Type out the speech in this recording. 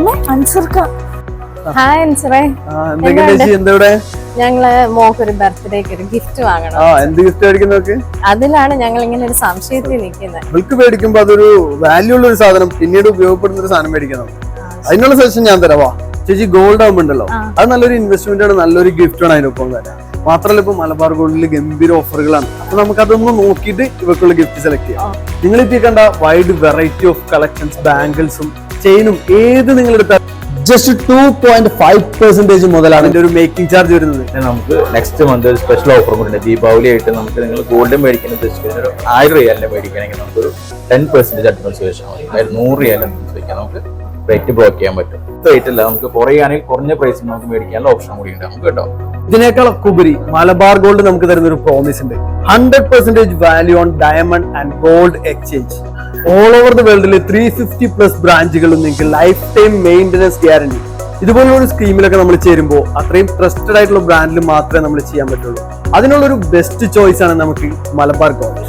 അമ്മ അൻസർക്ക. ഹായ് അൻസറേ. ഞങ്ങള് മോക്കൊരു ബർത്ത്ഡേക്ക് ഒരു ഗിഫ്റ്റ് വാങ്ങണം. എന്ത് ഗിഫ്റ്റ് മേടിക്കുന്നൊക്കെ? അതിലാണ് ഞങ്ങൾ ഇങ്ങനെ ഒരു സംശയത്തിൽ നിൽക്കുന്നത്. മിൽക്ക് മേടിക്കുമ്പോ അതൊരു വാല്യൂ ഉള്ള ഒരു സാധനം, പിന്നീട് ഉപയോഗപ്പെടുന്ന ഒരു സാധനം മേടിക്കണം. അതിനുള്ള സജഷൻ ഞാൻ തരാം. ചേച്ചി ഗോൾഡ് ആകുമ്പോ ഉണ്ടല്ലോ, അത് നല്ലൊരു ഇൻവെസ്റ്റ്മെന്റ് ആണ്, നല്ലൊരു ഗിഫ്റ്റ് ആണ് അതിനൊപ്പം തരാം. മാത്രമല്ല ഇപ്പൊ മലബാർ ഗോൾഡിൽ ഗംഭീര ഓഫറുകളാണ്. അപ്പൊ നമുക്ക് അതൊന്ന് നോക്കിയിട്ട് ഇവക്കുള്ള ഗിഫ്റ്റ് സെലക്ട് ചെയ്യാം. നിങ്ങളിപ്പോ കണ്ട വൈഡ് വെറൈറ്റി ഓഫ് കളക്ഷൻസ്, ബാംഗിൾസും ചെയിനും ഏത് നിങ്ങളെടുത്ത ജസ്റ്റ് 2.5% മുതലാണ് ഇതിന്റെ ഒരു മേക്കിംഗ് ചാർജ് വരുന്നത്. നമുക്ക് നെക്സ്റ്റ് മന്ത് ഒരു സ്പെഷ്യൽ ഓഫർ കൂടെ ദീപാവലി ആയിട്ട് നമുക്ക് നിങ്ങൾ ഗോൾഡ് മേടിക്കുന്നത് ഒരു 1000 റിയാലിന്റെ മേടിക്കണമെങ്കിൽ നമുക്കൊരു 10% അഡ്വാൻസ് വെച്ചാൽ മതി. 100 റിയാലിന് വെച്ചാൽ നമുക്ക് റേറ്റ് ബ്ലോക്ക് ചെയ്യാൻ പറ്റും. റേറ്റ് അല്ല, നമുക്ക് കുറയുകയാണെങ്കിൽ കുറഞ്ഞ പ്രൈസിൽ നമുക്ക് മേടിക്കാനുള്ള ഓപ്ഷൻ കൂടി ഉണ്ട് നമുക്ക് കേട്ടോ. ഇതിനേക്കാളൊക്കെ ഉപരി മലബാർ ഗോൾഡ് നമുക്ക് തരുന്ന ഒരു പ്രോമിസ് ഉണ്ട്. 100% value on diamond and gold exchange. All over the വേൾഡിൽ 350+ ബ്രാഞ്ചുകളും നിങ്ങൾക്ക് ലൈഫ് ടൈം മെയിൻ്റനൻസ് ഗ്യാരണ്ടി. ഇതുപോലുള്ള ഒരു സ്കീമിലൊക്കെ നമ്മൾ ചേരുമ്പോൾ അത്രയും ട്രസ്റ്റഡ് ആയിട്ടുള്ള ബ്രാൻഡിൽ മാത്രമേ നമ്മൾ ചെയ്യാൻ പറ്റുള്ളൂ. അതിനുള്ളൊരു ബെസ്റ്റ് ചോയ്സ് ആണ് നമുക്ക് മലബാർ ഗോൾഡ്.